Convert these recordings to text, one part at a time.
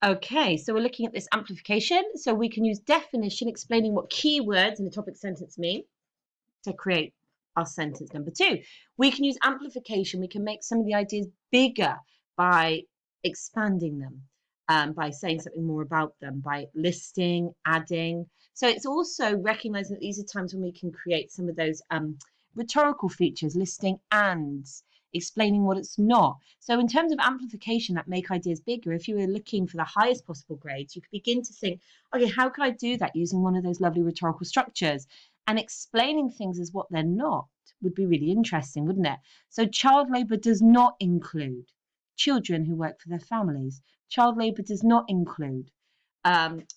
Okay, so we're looking at this amplification. So we can use definition explaining what keywords in a topic sentence mean to create our sentence number 2. We can use amplification. We can make some of the ideas bigger by expanding them, by saying something more about them, by listing, adding. So it's also recognizing that these are times when we can create some of those rhetorical features, listing ands, explaining what it's not. So in terms of amplification that make ideas bigger, if you were looking for the highest possible grades, you could begin to think, okay, how could I do that using one of those lovely rhetorical structures? And explaining things as what they're not would be really interesting, wouldn't it? So child labour does not include children who work for their families. Child labour does not include.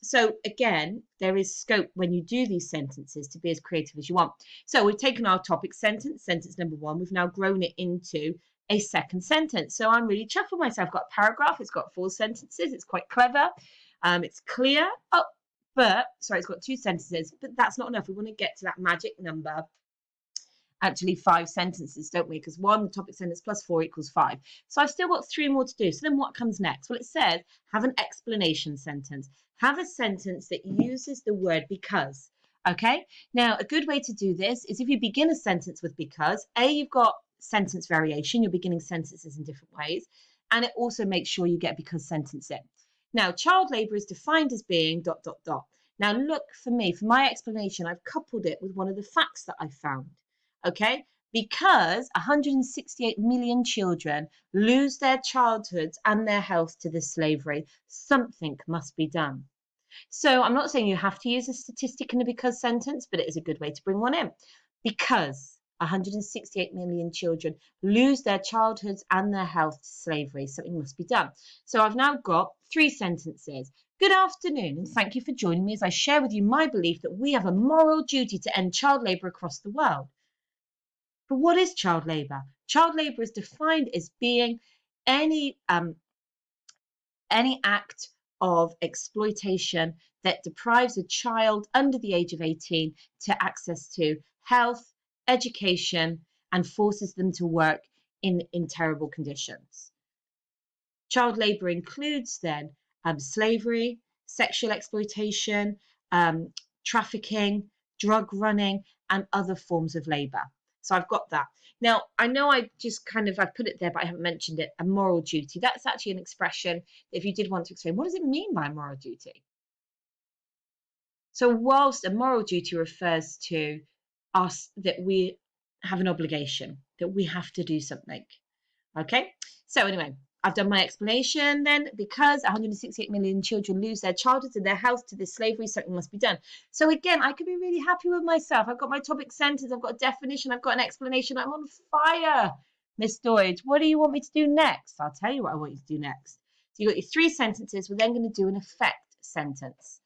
So again, there is scope when you do these sentences to be as creative as you want. So we've taken our topic sentence, sentence number 1, we've now grown it into a second sentence. So I'm really chuffed with myself. I've got a paragraph, it's got 4 sentences, it's quite clever, it's clear. Sorry, it's got 2 sentences, but that's not enough. We want to get to that magic number, actually 5 sentences, don't we? Because 1 topic sentence plus 4 equals 5. So I've still got 3 more to do. So then what comes next? Well, it says have an explanation sentence. Have a sentence that uses the word because. Okay, now a good way to do this is if you begin a sentence with because, you've got sentence variation, you're beginning sentences in different ways, and it also makes sure you get because sentence in. Now, child labour is defined as being ... Now, look, for me, for my explanation, I've coupled it with one of the facts that I found. Okay, because 168 million children lose their childhoods and their health to this slavery, something must be done. So I'm not saying you have to use a statistic in a because sentence, but it is a good way to bring one in. Because 168 million children lose their childhoods and their health to slavery, something must be done. So I've now got 3 sentences. Good afternoon, and thank you for joining me as I share with you my belief that we have a moral duty to end child labour across the world. But what is child labour? Child labour is defined as being any act of exploitation that deprives a child under the age of 18 to access to health, education, and forces them to work in terrible conditions. Child labour includes then slavery, sexual exploitation, trafficking, drug running, and other forms of labour. So I've got that. Now, I know I put it there, but I haven't mentioned it, a moral duty. That's actually an expression, if you did want to explain, what does it mean by moral duty? So whilst a moral duty refers to us, that we have an obligation, that we have to do something. Okay, so anyway, I've done my explanation then. Because 168 million children lose their childhoods and their health to this slavery, something must be done. So again, I could be really happy with myself. I've got my topic sentence, I've got a definition, I've got an explanation. I'm on fire, Miss Deutsch. What do you want me to do next? I'll tell you what I want you to do next. So you've got your 3 sentences. We're then going to do an effect sentence.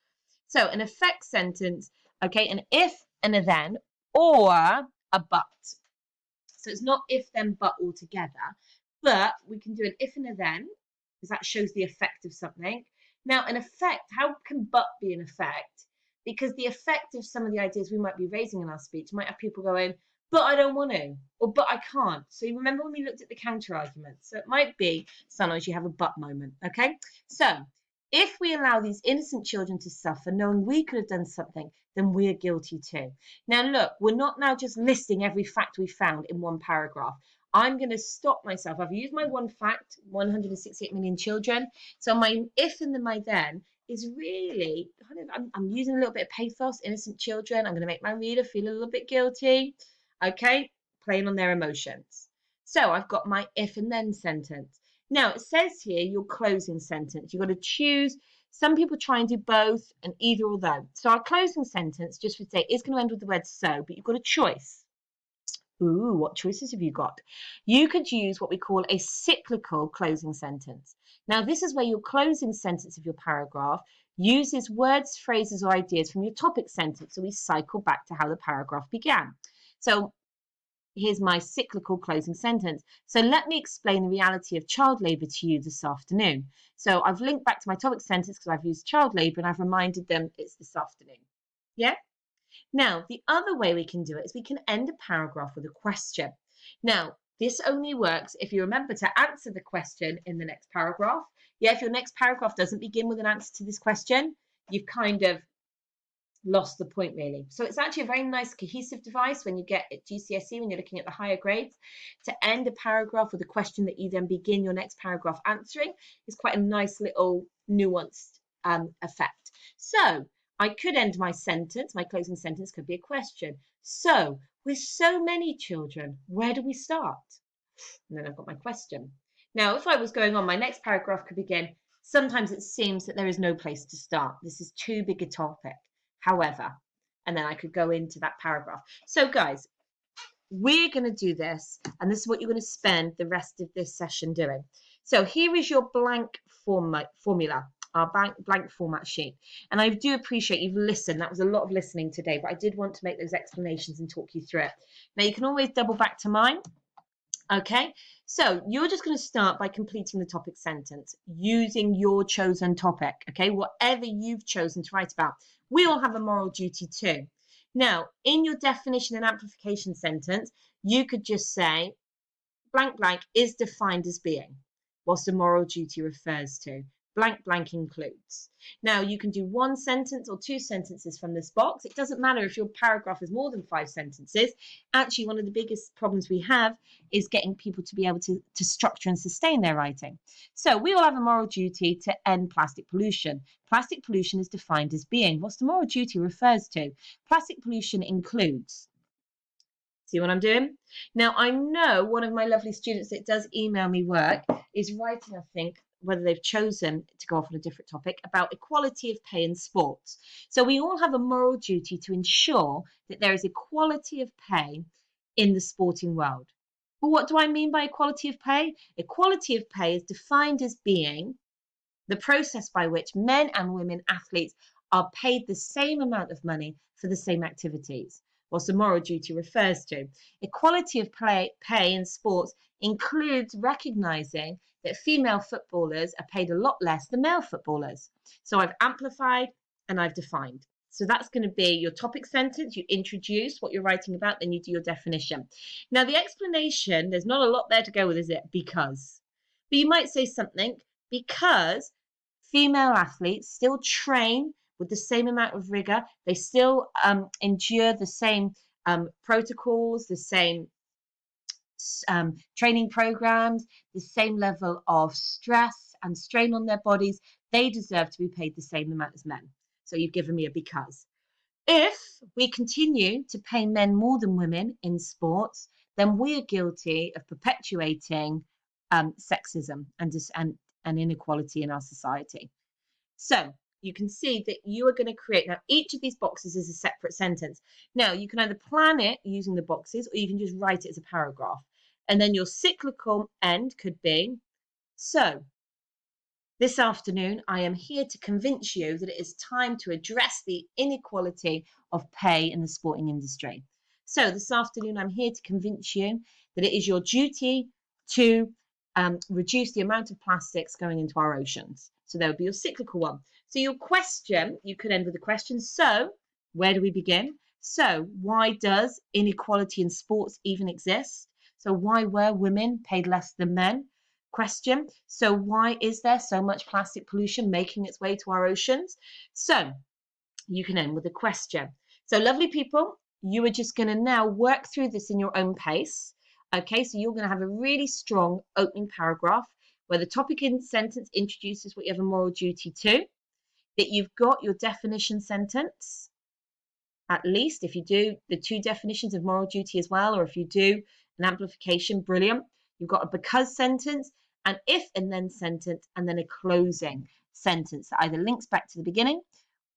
So an effect sentence, okay, an if and a then, or a but. So it's not if, then, but altogether. But we can do an if and a then, because that shows the effect of something. Now, an effect, how can but be an effect? Because the effect of some of the ideas we might be raising in our speech might have people going, but I don't want to, or but I can't. So you remember when we looked at the counter arguments? So it might be sometimes you have a but moment, okay? So if we allow these innocent children to suffer, knowing we could have done something, then we're guilty too. Now, look, we're not now just listing every fact we found in one paragraph. I'm going to stop myself. I've used my one fact, 168 million children. So my if and then my then is really, I'm using a little bit of pathos, innocent children. I'm going to make my reader feel a little bit guilty. Okay, playing on their emotions. So I've got my if and then sentence. Now it says here your closing sentence. You've got to choose. Some people try and do both and either or though. So our closing sentence, just for today, is going to end with the word so, but you've got a choice. Ooh, what choices have you got? You could use what we call a cyclical closing sentence. Now, this is where your closing sentence of your paragraph uses words, phrases, or ideas from your topic sentence. So we cycle back to how the paragraph began. So here's my cyclical closing sentence. So let me explain the reality of child labour to you this afternoon. So I've linked back to my topic sentence because I've used child labour and I've reminded them it's this afternoon. Yeah? Now, the other way we can do it is we can end a paragraph with a question. Now, this only works if you remember to answer the question in the next paragraph. Yeah, if your next paragraph doesn't begin with an answer to this question, you've kind of lost the point, really. So it's actually a very nice cohesive device when you get at GCSE, when you're looking at the higher grades, to end a paragraph with a question that you then begin your next paragraph answering is quite a nice little nuanced effect. So I could end my sentence, my closing sentence could be a question. So, with so many children, where do we start? And then I've got my question. Now, if I was going on, my next paragraph could begin, sometimes it seems that there is no place to start. This is too big a topic. However, and then I could go into that paragraph. So guys, we're going to do this, and this is what you're going to spend the rest of this session doing. So here is your blank formula, our blank format sheet. And I do appreciate you've listened. That was a lot of listening today, but I did want to make those explanations and talk you through it. Now, you can always double back to mine. Okay, so you're just going to start by completing the topic sentence using your chosen topic, okay, whatever you've chosen to write about. We all have a moral duty too. Now, in your definition and amplification sentence, you could just say, blank blank is defined as being, whilst a moral duty refers to. Blank blank includes. Now, you can do one sentence or two sentences from this box. It doesn't matter if your paragraph is more than 5 sentences. Actually, one of the biggest problems we have is getting people to be able to structure and sustain their writing. So we all have a moral duty to end plastic pollution. Plastic pollution is defined as being. What's the moral duty refers to? Plastic pollution includes. See what I'm doing? Now, I know one of my lovely students that does email me work is writing, I think, whether they've chosen to go off on a different topic, about equality of pay in sports. So we all have a moral duty to ensure that there is equality of pay in the sporting world. But what do I mean by equality of pay? Equality of pay is defined as being the process by which men and women athletes are paid the same amount of money for the same activities. Whilst the moral duty refers to. Equality of pay in sports includes recognising that female footballers are paid a lot less than male footballers. So I've amplified and I've defined. So that's going to be your topic sentence. You introduce what you're writing about, then you do your definition. Now, the explanation, there's not a lot there to go with, is it? Because. But you might say something, because female athletes still train with the same amount of rigor. They still endure the same protocols, the same training programs, the same level of stress and strain on their bodies. They deserve to be paid the same amount as men. So you've given me a because. If we continue to pay men more than women in sports, then we are guilty of perpetuating sexism and inequality in our society. So you can see that you are going to create, now each of these boxes is a separate sentence. Now you can either plan it using the boxes or you can just write it as a paragraph. And then your cyclical end could be, so this afternoon I am here to convince you that it is time to address the inequality of pay in the sporting industry. So this afternoon I'm here to convince you that it is your duty to reduce the amount of plastics going into our oceans. So there would be your cyclical one. So your question, you could end with a question. So where do we begin? So why does inequality in sports even exist? So why were women paid less than men? Question. So why is there so much plastic pollution making its way to our oceans? So you can end with a question. So lovely people, you are just going to now work through this in your own pace. Okay, so you're going to have a really strong opening paragraph where the topic in sentence introduces what you have a moral duty to, that you've got your definition sentence, at least if you do the 2 definitions of moral duty as well, or if you do an amplification, brilliant. You've got a because sentence, an if and then sentence, and then a closing sentence that either links back to the beginning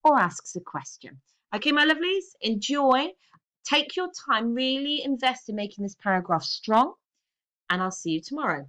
or asks a question. Okay, my lovelies, enjoy. Take your time, really invest in making this paragraph strong, and I'll see you tomorrow.